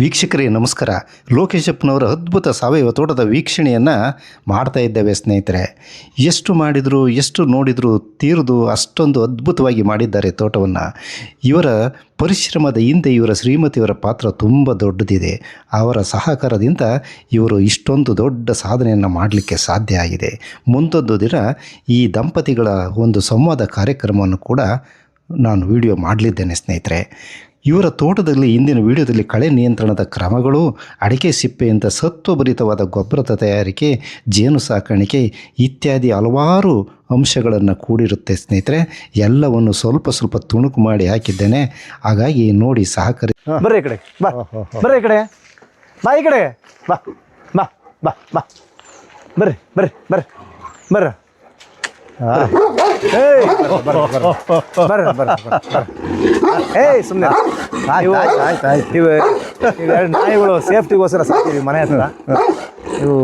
ವೀಕ್ಷಕರೇ ನಮಸ್ಕಾರ. ಲೋಕೇಶಪ್ಪನವರ ಅದ್ಭುತ ಸಾವಯವ ತೋಟದ ವೀಕ್ಷಣೆಯನ್ನು ಮಾಡ್ತಾ ಇದ್ದೇವೆ ಸ್ನೇಹಿತರೆ. ಎಷ್ಟು ಮಾಡಿದರೂ ಎಷ್ಟು ನೋಡಿದರೂ ತೀರದು ಅಷ್ಟೊಂದು ಅದ್ಭುತವಾಗಿ ಮಾಡಿದ್ದಾರೆ ತೋಟವನ್ನು. ಇವರ ಪರಿಶ್ರಮದ ಹಿಂದೆ ಇವರ ಶ್ರೀಮತಿಯವರ ಪಾತ್ರ ತುಂಬ ದೊಡ್ಡದಿದೆ. ಅವರ ಸಹಕಾರದಿಂದ ಇವರು ಇಷ್ಟೊಂದು ದೊಡ್ಡ ಸಾಧನೆಯನ್ನು ಮಾಡಲಿಕ್ಕೆ ಸಾಧ್ಯ ಆಗಿದೆ. ಮುಂದೊಂದು ದಿನ ಈ ದಂಪತಿಗಳ ಒಂದು ಸಂವಾದ ಕಾರ್ಯಕ್ರಮವನ್ನು ಕೂಡ ನಾನು ವಿಡಿಯೋ ಮಾಡಲಿದ್ದೇನೆ ಸ್ನೇಹಿತರೆ. ಇವರ ತೋಟದಲ್ಲಿ ಇಂದಿನ ವಿಡಿಯೋದಲ್ಲಿ ಕಳೆ ನಿಯಂತ್ರಣದ ಕ್ರಮಗಳು, ಅಡಿಕೆ ಸಿಪ್ಪೆಯಿಂದ ಸತ್ವಭರಿತವಾದ ಗೊಬ್ಬರದ ತಯಾರಿಕೆ, ಜೇನು ಸಾಕಾಣಿಕೆ ಇತ್ಯಾದಿ ಹಲವಾರು ಅಂಶಗಳನ್ನು ಕೂಡಿರುತ್ತೆ ಸ್ನೇಹಿತರೆ. ಎಲ್ಲವನ್ನು ಸ್ವಲ್ಪ ಸ್ವಲ್ಪ ತುಣುಕು ಮಾಡಿ ಹಾಕಿದ್ದೇನೆ. ಹಾಗಾಗಿ ನೋಡಿ ಸಹಕರಿ. ಬರ್ರಿ ಈ ಕಡೆ ಬಾ, ಬರ್ರಿ ಈ ಕಡೆ ಬಾ, ಈ ಕಡೆ ಬಾ ಬಾ ಬಾ ಬಾ ಬರ್ರಿ ಬರ್ರಿ ಬರ್ರಿ ಬರ್ರಿ ಏಯ್ ಸುಮ್ಮನೆ ಇವು ಎರಡು ನಾಯಿಗಳು ಸೇಫ್ಟಿಗೋಸ್ಕರ ಸಾಕಿದ್ವಿ ಮನೆ ಹತ್ರ. ಇವು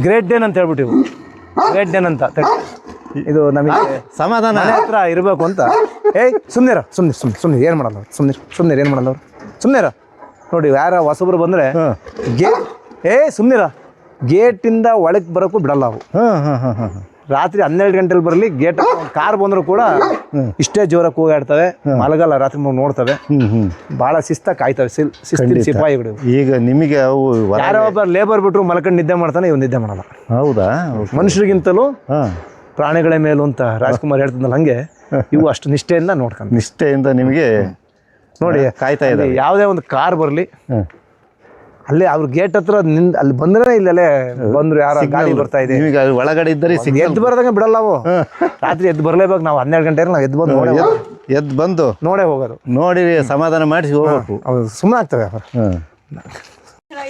ಗ್ರೇಟ್ ಡೇನ್ ಅಂತ ಹೇಳ್ಬಿಟ್ಟು, ಇವು ಗ್ರೇಟ್ ಡೇನ್ ಅಂತ ಇದು ನಮಗೆ ಸಮಾಧಾನ ಮನೆ ಹತ್ರ ಇರಬೇಕು ಅಂತ. ಏಯ್ ಸುಮ್ಮನೆ ಸುಮ್ಮನೆ ಸುಮ್ಮನೆ ಸುಮ್ಮನೆ ಏನು ಮಾಡಲ್ಲ ಅವ್ರು, ಸುಮ್ಮನೆ ಏನು ಮಾಡಲ್ಲ ಅವ್ರು, ಸುಮ್ಮನೆ ನೋಡಿ. ಯಾರ ಹೊಸಬ್ರು ಬಂದರೆ ಸುಮ್ಮನಿರ ಗೇಟಿಂದ ಒಳಗೆ ಬರೋಕ್ಕೂ ಬಿಡಲ್ಲ ಅವು. ರಾತ್ರಿ 12 ಗಂಟೆಲಿ ಬರಲಿ, ಗೇಟ್ ಕಾರ್ ಬಂದರೂ ಕೂಡ ಇಷ್ಟೇ ಜೋರಾಗಿ ಕೂಗಾಡ್ತವೆ, ಮಲಗಲ್ಲ, ರಾತ್ರಿ ನೋಡ್ತವೆ, ಭಾಳ ಶಿಸ್ತಾಗಿ ಕಾಯ್ತವೆ. ಶಿಸ್ತಿನ ಸಿಪಾಯಿಗಳು. ಈಗ ನಿಮಗೆ ಅವು ಯಾರೋ ಒಬ್ಬ ಲೇಬರ್ ಬಿಟ್ಟರು ಮಲ್ಕೊಂಡು ನಿದ್ದೆ ಮಾಡ್ತಾನೆ, ಇವು ನಿದ್ದೆ ಮಾಡಲ್ಲ. ಹೌದಾ? ಮನುಷ್ಯರಿಗಿಂತಲೂ ಪ್ರಾಣಿಗಳ ಮೇಲೂ ಅಂತ ರಾಜ್ಕುಮಾರ್ ಹೇಳ್ತಿದ್ನಲ್ಲ, ಹಂಗೆ ಇವು ಅಷ್ಟು ನಿಷ್ಠೆಯಿಂದ ನೋಡ್ಕೊಂಡು, ನಿಷ್ಠೆಯಿಂದ ನಿಮಗೆ ನೋಡಿ ಕಾಯ್ತಾ ಇದೆ. ಯಾವುದೇ ಒಂದು ಕಾರ್ ಬರಲಿ, ಅಲ್ಲಿ ಅವ್ರ ಗೇಟ್ ಹತ್ರ ಅಲ್ಲಿ ಬಂದ್ರೆ ಇಲ್ಲೇ ಬಂದ್ರು, ಯಾರು ಗಾಡಿ ಬರ್ತಾ ಇದೆ ಒಳಗಡೆ ಇದ್ದರೆ ಎದ್ದು ಬರೋದಂಗೆ ಬಿಡಲ್ಲ ಅವು. ರಾತ್ರಿ ಎದ್ದು ಬರಲೇಬೇಕು. ನಾವು 12 ಗಂಟೆ ನಾವು ಎದ್ದು ಬಂದು ನೋಡೇ ಹೋಗೋದು, ನೋಡಿ ಸಮಾಧಾನ ಮಾಡಿಸಿ ಹೋಗ್ಬೇಕು. ಅವು ಸುಮ್ಮನೆ ಆಗ್ತವೆ.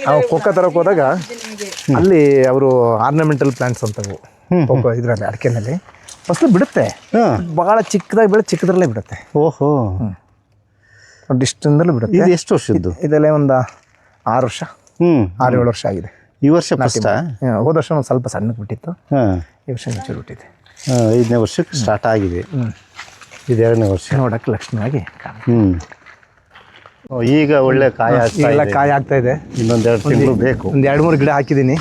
ನಾವು ಕೊಕ್ಕ ತರಕ್ಕೆ ಹೋದಾಗ ಅಲ್ಲಿ ಅವರು ಆರ್ನಮೆಂಟಲ್ ಪ್ಲಾಂಟ್ಸ್ ಅಂತವು ಕೊಕ್ಕ ಇದರಲ್ಲಿ ಅಡಿಕೆನಲ್ಲಿ ಫಸಲು ಬಿಡುತ್ತೆ. ಬಹಳ ಚಿಕ್ಕದಾಗಿ ಬೆಳೆ ಚಿಕ್ಕದ್ರಲ್ಲೇ ಬಿಡುತ್ತೆ. ಓಹೋ, ಡಿಸ್ಟೆನ್ಸಲ್ಲೇ ಬಿಡುತ್ತೆ. ಇದು ಎಷ್ಟು ವರ್ಷದ್ದು? ಇದೆಲ್ಲ ಒಂದು 6 ವರ್ಷ, 6-7 ವರ್ಷ ಆಗಿದೆ. ಈ ವರ್ಷ ಹೋದ ವರ್ಷ ಒಂದು ಸ್ವಲ್ಪ ಸಣ್ಣಕ್ಕೆ ಬಿಟ್ಟಿತ್ತು. ಈ ವರ್ಷ ಮೆಚೂರ್ ಬಿಟ್ಟಿದೆ. 5ನೇ ವರ್ಷಕ್ಕೆ ಸ್ಟಾರ್ಟ್ ಆಗಿದೆ. ಇದು 2ನೇ ವರ್ಷ. ನೋಡಕ್ಕೆ ಲಕ್ಷಣವಾಗಿ ಈಗ ಒಳ್ಳೆ ಕಾಯಿ ಕಾಯಿ ಆಗ್ತಾ ಇದೆ. ಇನ್ನೊಂದು 2 ತಿಂಗಳು ಬೇಕು. ಒಂದು 2-3 ಗಿಡ ಹಾಕಿದ್ದೀನಿ.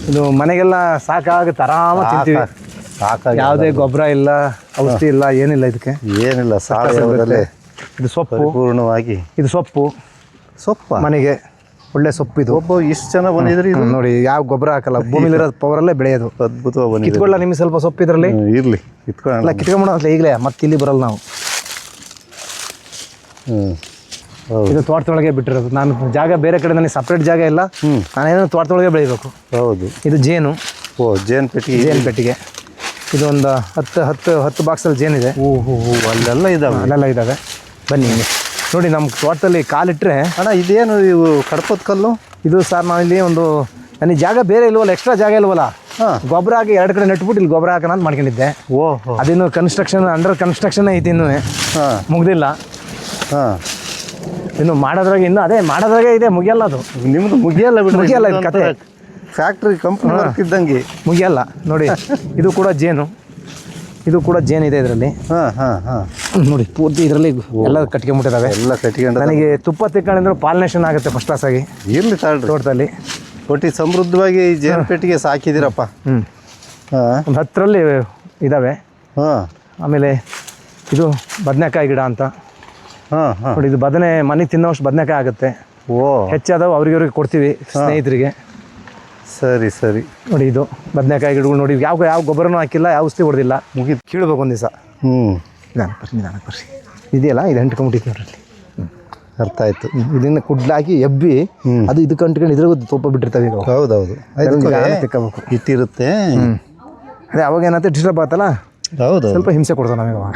ಇದು ಮನೆಗೆಲ್ಲ ಸಾಕಾಗುತ್ತೆ, ಆರಾಮ ತಿಂತೀವಿ. ಯಾವುದೇ ಗೊಬ್ಬರ ಇಲ್ಲ, ಔಷಧಿ ಇಲ್ಲ, ಏನಿಲ್ಲ. ಇದಕ್ಕೆ ಏನಿಲ್ಲ, ಸಾವಯವದಲ್ಲೇ. ಇದು ಸೊಪ್ಪು ಪೂರ್ಣವಾಗಿ. ಇದು ಸೊಪ್ಪು ಮನೆಗೆ ಒಳ್ಳೆ ಸೊಪ್ಪು. ಇದು ಒಬ್ಬ ಇಷ್ಟು ಜನ ಬಂದಿದ್ರಿ ನೋಡಿ, ಯಾವ ಗೊಬ್ಬರ ಹಾಕಲ್ಲ, ಭೂಮಿಲಿರೋ ಪವರಲ್ಲೇ ಬೆಳೆಯೋದು. ಅದ್ಭುತವಾಗಿ ಕಿತ್ಕೊಳ್ಳ ನಿಮಗೆ ಸ್ವಲ್ಪ ಸೊಪ್ಪು ಇದರಲ್ಲಿ ಇರಲಿ, ಕಿತ್ಕೊಳ್ಳ ಕಿತ್ಕೊಂಡ್ಬಿಡೋಲ್ಲ ಈಗಲೇ. ಮತ್ತೆ ಇಲ್ಲಿ ಬರಲ್ಲ ನಾವು. ಇದು ತೋಟದೊಳಗೆ ಬಿಟ್ಟಿರೋದು. ನಾನು ಜಾಗ ಬೇರೆ ಕಡೆ, ನನಗೆ ಸಪ್ರೇಟ್ ಜಾಗ ಇಲ್ಲ. ನಾನೇನೋ ತೋಟದೊಳಗೆ ಬೆಳಿಬೇಕು. ಹೌದು. ಇದು ಜೇನು. ಜೇನು ಪೆಟ್ಟಿಗೆ. ಜೇನು ಪೆಟ್ಟಿಗೆ. ಇದು ಒಂದು 10 ಬಾಕ್ಸಲ್ಲಿ ಜೇನಿದೆ. ಅಲ್ಲೆಲ್ಲ ಇದ್ದಾವೆ, ಅಲ್ಲೆಲ್ಲ ಇದ್ದಾವೆ. ಬನ್ನಿ ನೋಡಿ, ನಮ್ಮ ತೋಟದಲ್ಲಿ ಕಾಲಿಟ್ಟರೆ. ಅಣ್ಣ ಇದೇನು ಇವು ಕಡ್ಪದ ಕಲ್ಲು? ಇದು ಸರ್, ನಾನಿಲ್ಲಿ ಒಂದು ನನಗೆ ಜಾಗ ಬೇರೆ ಇಲ್ವಲ್ಲ, ಎಕ್ಸ್ಟ್ರಾ ಜಾಗ ಇಲ್ವಲ್ಲ, ಗೊಬ್ಬರ ಹಾಕಿ 2 ಕಡೆ ನೆಟ್ಬಿಟ್ಟು ಇಲ್ಲಿ ಗೊಬ್ಬರ ಹಾಕೋಣ ಅಂತ ಮಾಡ್ಕೊಂಡಿದ್ದೆ. ಓಹ್, ಅದಿನ್ನು ಕನ್ಸ್ಟ್ರಕ್ಷನ್, ಅಂಡರ್ ಕನ್ಸ್ಟ್ರಕ್ಷನ್ ಐತಿ, ಇನ್ನೂ ಮುಗ್ದಿಲ್ಲ. ಇನ್ನು ಮಾಡೋದ್ರಾಗೆ, ಇನ್ನು ಅದೇ ಮಾಡೋದ್ರಾಗೆ ಇದೆ, ಮುಗಿಯಲ್ಲ. ಅದು ನಿಮ್ಮದು ಮುಗಿಯಲ್ಲ, ಮುಗಿಯಲ್ಲ. ಇದು ಕತೆ ಫ್ಯಾಕ್ಟ್ರಿ ಕಂಪ್ನಿ ವರ್ಕ್ ಇದ್ದಂಗೆ ಮುಗಿಯಲ್ಲ. ನೋಡಿ, ಇದು ಕೂಡ ಜೇನು. ಇದು ಕೂಡ ಜೇನಿದೆ ಇದರಲ್ಲಿ. ನೋಡಿ ಪೂರ್ತಿ ಇದರಲ್ಲಿ ಎಲ್ಲ ಕಟ್ಕೊಂಡ್ಬಿಟ್ಟಿದ್ದಾವೆ. ಎಲ್ಲ ಕಟ್ಕೊಂಡು ನನಗೆ ತುಪ್ಪ ತಿಕ್ಕೊಂಡಿದ್ರೆ ಪಾಲಿನೇಷನ್ ಆಗುತ್ತೆ ಫಸ್ಟ್ ಕ್ಲಾಸ್ ಆಗಿ. ಇರಲಿ ತೋಟದಲ್ಲಿ ಒಟ್ಟು ಸಮೃದ್ಧವಾಗಿ ಜೇನು ಪೆಟ್ಟಿಗೆ ಸಾಕಿದ್ದೀರಪ್ಪ. ಒಂದು 10ರಲ್ಲಿ ಇದ್ದಾವೆ. ಆಮೇಲೆ ಇದು ಬದನೆಕಾಯಿ ಗಿಡ ಅಂತ. ನೋಡಿ, ಇದು ಬದನೆ ಮನೆಗೆ ತಿನ್ನೋಷ್ಟು ಬದನೆಕಾಯಿ ಆಗುತ್ತೆ. ಹೆಚ್ಚಾದವು ಅವ್ರಿಗೆ ಕೊಡ್ತೀವಿ ಸ್ನೇಹಿತರಿಗೆ. ಸರಿ ಸರಿ. ನೋಡಿ, ಇದು ಬದನೆಕಾಯಿ ಗಿಡಗಳು. ನೋಡಿ, ಯಾವ ಗೊಬ್ಬರನೂ ಹಾಕಿಲ್ಲ, ಯಾವ ಔಷಧಿ ಹೊಡೆದಿಲ್ಲ. ಮುಗಿದು ಕೀಳ್ಬೇಕು ಒಂದು ದಿವಸ. ನಿಧಾನಕ್ಕೆ ಬರ್ರಿ. ಇದೆಯಲ್ಲ, ಇದು ಅಂಟ್ಕೊಂಡ್ಬಿಟ್ಟಿತ್ತು ನೋಡ್ರಿ. ಅರ್ಥ ಆಯ್ತು. ಇದನ್ನು ಕುಡ್ಲಾಕಿ ಎಬ್ಬಿ ಅದು ಇದಕ್ಕೆ ಅಂಟ್ಕೊಂಡು ಇದ್ರಾಗ ತುಪ್ಪ ಬಿಟ್ಟಿರ್ತಾವೆ. ಈಗ ಹೌದೌದು, ತಿಕ್ಕಬೇಕು. ಇಟ್ಟಿರುತ್ತೆ. ಅದೇ ಅವಾಗ ಏನಾಗುತ್ತೆ, ಡಿಸ್ಟರ್ಬ್ ಆಗುತ್ತಲ್ಲ. ಹೌದು, ಸ್ವಲ್ಪ ಹಿಂಸೆ ಕೊಡ್ತಾವೆ ನಮಗೆ ಅವಾಗ.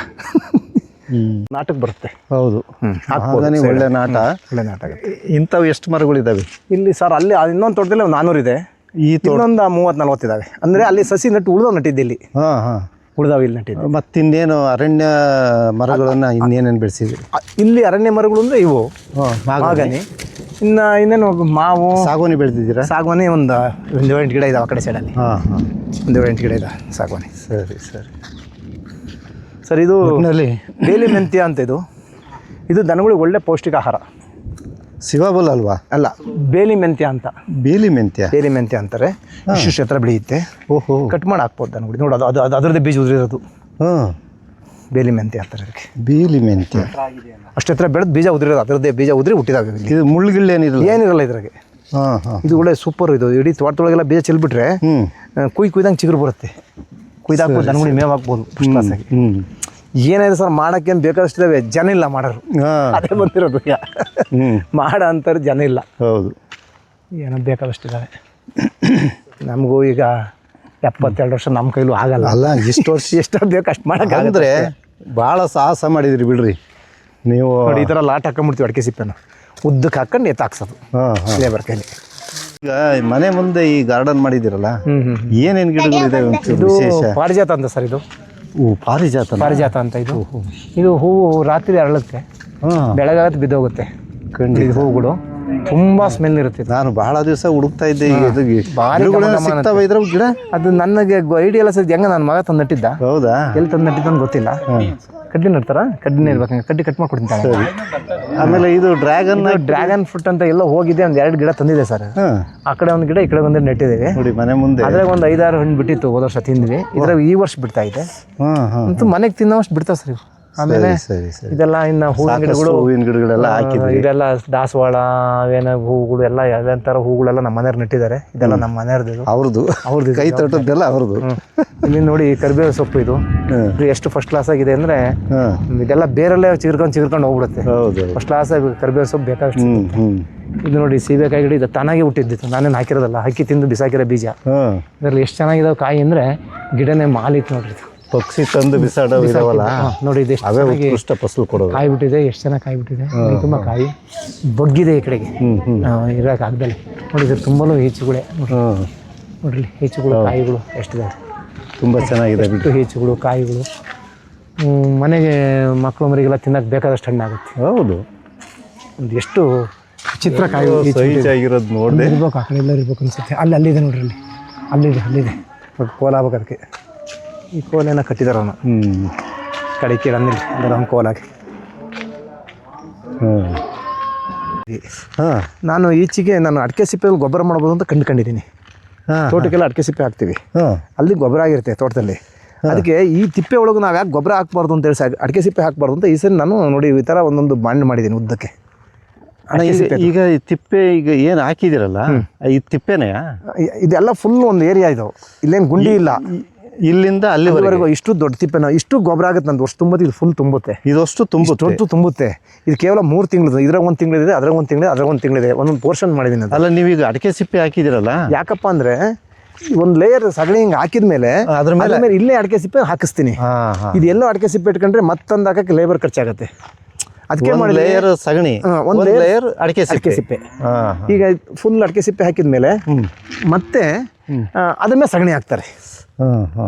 ನಾಟಕ್ಕೆ ಬರುತ್ತೆ. ಹೌದು, ಒಳ್ಳೆ ನಾಟ. ಒಳ್ಳೆ ನಾಟ ಆಗುತ್ತೆ. ಇಂಥವು ಎಷ್ಟು ಮರಗಳಿದ್ದಾವೆ ಇಲ್ಲಿ ಸರ್? ಅಲ್ಲಿ ಇನ್ನೊಂದು ತೋಟದಲ್ಲಿ 400 ಇದೆ. ಈ ಇನ್ನೊಂದು 30-40 ಇದ್ದಾವೆ. ಅಂದರೆ ಅಲ್ಲಿ ಸಸಿ ನಟ್ಟಿದ್ದೆ ಇಲ್ಲಿ. ಉಳಿದಾವೆ ಇಲ್ಲಿ ನಟ್ಟಿದ್ದೆ. ಮತ್ತಿನ್ನೇನು ಅರಣ್ಯ ಮರಗಳನ್ನು ಇನ್ನೇನೇನು ಬೆಳೆಸಿದ್ವಿ? ಇಲ್ಲಿ ಅರಣ್ಯ ಮರಗಳು ಅಂದರೆ ಇವು ಮಾಗನಿ. ಇನ್ನೇನು ಮಾವು, ಸಾಗುವಾನಿ ಬೆಳೆದಿದ್ದೀರಾ? ಸಾಗುವಾನಿ ಒಂದು 7 ಗಿಡ ಇದಾವೆ ಆ ಕಡೆ ಸೈಡಲ್ಲಿ. ಒಂದು 7 ಗಿಡ ಇದೆ ಸಾಗುವಾನಿ. ಸರಿ ಸರಿ ಸರ್. ಇದು ಬೇಲಿ ಮೆಂತ್ಯ ಅಂತ. ಇದು ದನಗಳಿಗೆ ಒಳ್ಳೆ ಪೌಷ್ಟಿಕ ಆಹಾರ. ಶಿವಾಬಲ್ ಅಲ್ವಾ? ಅಲ್ಲ, ಬೇಲಿ ಮೆಂತ್ಯ ಅಂತ. ಬೇಲಿ ಮೆಂತ್ಯ. ಬೇಲಿ ಮೆಂತ್ಯ ಅಂತಾರೆ. ಇಷ್ಟು ಎತ್ತರ ಬೆಳೆಯುತ್ತೆ. ಓಹೋ, ಕಟ್ ಮಾಡಿ ಹಾಕ್ಬೋದು ನಾನು. ನೋಡಿ ಅದು ಅದು ಅದರದ್ದೇ ಬೀಜ ಉದುರಿರೋದು. ಹಾಂ, ಬೇಲಿ ಮೆಂತ್ಯ ಅಂತಾರೆ ಅದಕ್ಕೆ. ಬೇಲಿ ಮೆಂತ್ಯ. ಅಷ್ಟು ಎತ್ತರ ಬೆಳೆದು ಬೀಜ ಉದುರಿರೋದು, ಅದರದ್ದೇ ಬೀಜ ಉದುರಿ ಹುಟ್ಟಿದಾಗ. ಇದು ಮುಳ್ಳುಗಿಳ್ಳು ಏನಿರಲ್ಲ? ಏನಿರಲ್ಲ ಇದ್ರಾಗೆ. ಹಾಂ ಹಾಂ, ಇದು ಒಳ್ಳೆ ಸೂಪರ್. ಇದು ಇಡೀ ತೋಟದೊಳಗೆಲ್ಲ ಬೀಜ ಚೆಲ್ಬಿಟ್ರೆ ಕುಯ್ದಂಗೆ ಚಿಗುರು ಬರುತ್ತೆ. ಕುಯ್ದಾಕ್ಬೋದು, ದನಗುಡಿ ಮೇವು ಹಾಕ್ಬೋದು ಫಸ್ಟ್ ಕ್ಲಾಸಾಗಿ. ಏನಾಗಿದೆ ಸರ್, ಮಾಡೋಕ್ಕೇನು ಬೇಕಾದಷ್ಟಿದ್ದಾವೆ, ಜನ ಇಲ್ಲ ಮಾಡೋರು. ಅದೇ ಬಂದಿರೋದು ಈಗ. ಮಾಡ ಅಂತಾರೆ, ಜನ ಇಲ್ಲ. ಹೌದು, ಏನೋ ಬೇಕಾದಷ್ಟಿದ್ದಾವೆ. ನಮಗೂ ಈಗ 72 ವರ್ಷ, ನಮ್ಮ ಕೈಲೂ ಆಗಲ್ಲ. ಅಲ್ಲ, ಇಷ್ಟು ವರ್ಷ ಎಷ್ಟು ಬೇಕು ಅಷ್ಟು ಮಾಡೋಕ್ಕೆ. ಅಂದರೆ ಭಾಳ ಸಾಹಸ ಮಾಡಿದಿರಿ ಬಿಡ್ರಿ ನೀವು. ನೋಡಿ, ಈ ಥರ ಲಾಟ್ ಹಾಕೊಂಡ್ಬಿಡ್ತೀವಿ ಅಡಿಕೆ ಸಿಪ್ಪೆನ, ಉದ್ದಕ್ಕೆ ಹಾಕೊಂಡು ಎತ್ತಾಕ್ಸೋದು ಲೇಬರ್ ಕೈಲಿ. ಈಗ ಮನೆ ಮುಂದೆ ಈ ಗಾರ್ಡನ್ ಮಾಡಿದಿರಲ್ಲ, ಏನೇನು ಗಿಡಗಳಿದೆ ಇದು ಪಾರಿಜಾತ ಅಂತ ಸರ್. ಇದು ಪಾರಿಜಾತ. ಪಾರಿಜಾತ ಅಂತ. ಇದು ಹೂವು ರಾತ್ರಿ ಅರಳುತ್ತೆ, ಬೆಳಗಾಗತ್ತೆ ಬಿದ್ದೋಗುತ್ತೆ. ಇದು ಹೂವುಗಳು ತುಂಬಾ ಸ್ಮೆಲ್ ಇರುತ್ತೆ. ನಾನು ಬಹಳ ದಿವಸ ಹುಡುಕ್ತಾ ಇದ್ದೆ. ಗಿಡ ಅದು ನನಗೆ ಐಡಿಯಾ ಎಲ್ಲ ಸರ್. ಹೆಂಗ ನನ್ನ ಮಗ ತಂದು ನಟ್ಟಿದ್ದ. ಹೌದಾ? ಎಲ್ಲಿ ತಂದು ನಟ್ಟಿದ್ದ ಅಂತ ಗೊತ್ತಿಲ್ಲ. ಕಡ್ಡಿ ನಡ್ತಾರ, ಕಡ್ಡಿನೇ ಇರ್ಬೇಕಂಗ, ಕಡ್ಡಿ ಕಟ್ ಮಾಡ್ಕೊಡ್ತೀನಿ. ಆಮೇಲೆ ಇದು ಡ್ರ್ಯಾಗನ್ ಫ್ರೂಟ್ ಅಂತ ಎಲ್ಲ ಹೋಗಿದೆ. ಒಂದು 2 ಗಿಡ ತಂದಿದೆ ಸರ್. ಆ ಕಡೆ ಒಂದು ಗಿಡ, ಈ ಕಡೆ ಒಂದು ನೆಟ್ಟಿದ್ದೇವೆ ನೋಡಿ ಮನೆ ಮುಂದೆ. ಅದ್ರಾಗ ಒಂದು 5-6 ಹಣ್ಣು ಬಿಟ್ಟಿತ್ತು, ಹೋದ ವರ್ಷ ತಿಂದ್ವಿ. ಇದ್ರಾಗ ಈ ವರ್ಷ ಬಿಡ್ತಾ ಇದೆ. ಅಂತೂ ಮನೆಗೆ ತಿನ್ನೋಷ್ಟು ಬಿಡ್ತಾವ ಸರ್ ಇವು. ಆಮೇಲೆ ಇದೆಲ್ಲ ಇನ್ನು ಹೂವಿನ ಗಿಡಗಳೆಲ್ಲ ಹಾಕಿದ್ವಿ. ಇದೆಲ್ಲ ದಾಸವಾಳ, ಅವೇನೋ ಹೂವುಗಳು ಎಲ್ಲ ಥರ ಹೂಗಳೆಲ್ಲ ನಮ್ಮ ಮನೆಯವ್ರು ನೆಟ್ಟಿದ್ದಾರೆ. ಇದೆಲ್ಲ ನಮ್ಮ ಮನೆಯವ್ರದ್ದು. ಅವ್ರದ್ದು ಕೈ ತೋಟದ್ದೆಲ್ಲ ಅವ್ರದ್ದು. ಇಲ್ಲಿ ನೋಡಿ ಕರಿಬೇವು ಸೊಪ್ಪು. ಇದು ಎಷ್ಟು ಫಸ್ಟ್ ಕ್ಲಾಸ್ ಆಗಿದೆ ಅಂದ್ರೆ, ಇದೆಲ್ಲ ಬೇರೆಲ್ಲೇ ಚಿಗುರ್ಕೊಂಡು ಹೋಗ್ಬಿಡುತ್ತೆ. ಫಸ್ಟ್ ಕ್ಲಾಸ್ ಆಗಿ ಕರಿಬೇವು ಸೊಪ್ಪು ಬೇಕಾದಷ್ಟು. ಇದು ನೋಡಿ ಸೀಬೆಕಾಯಿ ಗಿಡ. ಇದು ತಾನಾಗೆ ಹುಟ್ಟಿದ್ದಿತ್ತು, ನಾನೇನು ಹಾಕಿರೋದಲ್ಲ, ಹಾಕಿ ತಿಂದು ಬಿಸಾಕಿರೋ ಬೀಜ. ಇದರಲ್ಲಿ ಎಷ್ಟು ಚೆನ್ನಾಗಿದಾವೆ ಕಾಯಿ ಅಂದ್ರೆ, ಗಿಡನೇ ಮಾಲಿತ್ತು ನೋಡ್ರಿ. ಪಕ್ಷಿ ತಂದು ಬಿಸಾಡೋಲ್ಲ ನೋಡಿ. ಇದು ಎಷ್ಟು ಫಸಲು ಕೊಡೋದು. ಕಾಯಿ ಬಿಟ್ಟಿದೆ, ಎಷ್ಟು ಚೆನ್ನಾಗಿ ಕಾಯಿ ಬಿಟ್ಟಿದೆ. ತುಂಬ ಕಾಯಿ ಬಗ್ಗಿದೆ ಈ ಕಡೆಗೆ, ಇರೋಕೆ ಆಗ್ದಲೆ. ನೋಡಿ, ಇದ್ರ ತುಂಬಲೂ ಹೆಚ್ಚುಗಳೇ ನೋಡ್ರಿ. ಹೆಚ್ಚುಗಳು, ಕಾಯಿಗಳು ಎಷ್ಟಿದೆ, ತುಂಬ ಚೆನ್ನಾಗಿದೆ. ಬಿಟ್ಟು ಹೆಚ್ಚುಗಳು, ಕಾಯಿಗಳು. ಮನೆಗೆ ಮಕ್ಕಳು ಮರಿಗೆಲ್ಲ ತಿನ್ನಕ್ಕೆ ಬೇಕಾದಷ್ಟು ಹಣ್ಣಾಗುತ್ತೆ. ಹೌದು, ಒಂದು ಎಷ್ಟು ಚಿತ್ರ ಕಾಯಿ ಆಗಿರೋದು ನೋಡಿದೆ. ಇರ್ಬೇಕು, ಆ ಕಡೆ ಎಲ್ಲ ಇರ್ಬೇಕು ಅನ್ಸುತ್ತೆ. ಅಲ್ಲಿದೆ ನೋಡ್ರಿ, ಅಲ್ಲಿದೆ. ಬಟ್ ಕೋಲ ಆಗ್ಬೇಕು ಅದಕ್ಕೆ. ಈ ಕೋಲೇನ ಕಟ್ಟಿದಾರ ಅವನು ಕಡೆ ಕೀಳ ಅಂದ್ರೆ ಅವ್ನು ಕೋಲಾಗಿ. ನಾನು ಈಚೆಗೆ ಅಡಿಕೆ ಸಿಪ್ಪೆ ಗೊಬ್ಬರ ಮಾಡ್ಬೋದು ಅಂತ ಕಂಡುಕೊಂಡಿದ್ದೀನಿ. ತೋಟಕ್ಕೆಲ್ಲ ಅಡಿಕೆ ಸಿಪ್ಪೆ ಹಾಕ್ತೀವಿ, ಅಲ್ಲಿ ಗೊಬ್ಬರ ಆಗಿರುತ್ತೆ ತೋಟದಲ್ಲಿ. ಅದಕ್ಕೆ ಈ ತಿಪ್ಪೆ ಒಳಗೆ ನಾವು ಯಾಕೆ ಗೊಬ್ಬರ ಹಾಕ್ಬಾರ್ದು ಅಂತೇಳಿ ಅಡಿಕೆ ಸಿಪ್ಪೆ ಹಾಕ್ಬಾರ್ದು ಅಂತ ಈ ಸರಿ ನಾನು ನೋಡಿ ಈ ಥರ ಒಂದೊಂದು ಬಾಂಡ್ ಮಾಡಿದ್ದೀನಿ ಉದ್ದಕ್ಕೆ. ಈಗ ಈ ತಿಪ್ಪೆ ಈಗ ಏನು ಹಾಕಿದಿರಲ್ಲ, ಈ ತಿಪ್ಪೆನೇ ಇದೆಲ್ಲ ಫುಲ್ ಒಂದು ಏರಿಯಾ ಇದು. ಇಲ್ಲೇನು ಗುಂಡಿ ಇಲ್ಲ, ಇಲ್ಲಿಂದ ಅಲ್ಲಿವರೆಗೂ ಇಷ್ಟು ದೊಡ್ಡ ತಿಪ್ಪೆನ ಇಷ್ಟು ಗೊಬ್ಬರ ಆಗುತ್ತೆ. ನಂದು ವರ್ಷ ತುಂಬುತ್ತೆ, ಇದು ಫುಲ್ ತುಂಬುತ್ತೆ. ಇದಷ್ಟು ತುಂಬುತ್ತೆ. ಇದು ಕೇವಲ 3 ತಿಂಗಳು. ಇದ್ರಾಗ 1 ತಿಂಗಳಿದೆ, ಅದ್ರಾಗ 1 ತಿಂಗಳಿದೆ, ಅದ್ರಾಗ 1 ತಿಂಗಳಿದೆ. ಒಂದೊಂದು ಪೋರ್ಷನ್ ಮಾಡಿದ್ದೀನಿ. ಅಲ್ಲ, ನೀವೀಗ ಅಡಿಕೆ ಸಿಪ್ಪೆ ಹಾಕಿದಿರಲ್ಲ, ಯಾಕಪ್ಪ ಅಂದ್ರೆ ಒಂದು ಲೇಯರ್ ಸಗಣಿ ಹಿಂಗೆ ಹಾಕಿದ್ಮೇಲೆ ಅದ್ರ ಮೇಲೆ ಇಲ್ಲೇ ಅಡಿಕೆ ಸಿಪ್ಪೆ ಹಾಕಿಸ್ತೀನಿ. ಇದೆಲ್ಲೋ ಅಡಿಕೆ ಸಿಪ್ಪೆ ಇಟ್ಕೊಂಡ್ರೆ ಮತ್ತೊಂದು ಹಾಕಕ್ಕೆ ಲೇಬರ್ ಖರ್ಚಾಗತ್ತೆ. ಅದಕ್ಕೆ ಮಾಡಿ ಲೇಯರ್ ಸಗಣಿ, ಒಂದು ಲೇಯರ್ ಅಡಿಕೆ ಸಿಪ್ಪೆ. ಈಗ ಫುಲ್ ಅಡಿಕೆ ಸಿಪ್ಪೆ ಹಾಕಿದ್ಮೇಲೆ ಮತ್ತೆ ಅದ್ರ ಮೇಲೆ ಸಗಣಿ ಹಾಕ್ತಾರೆ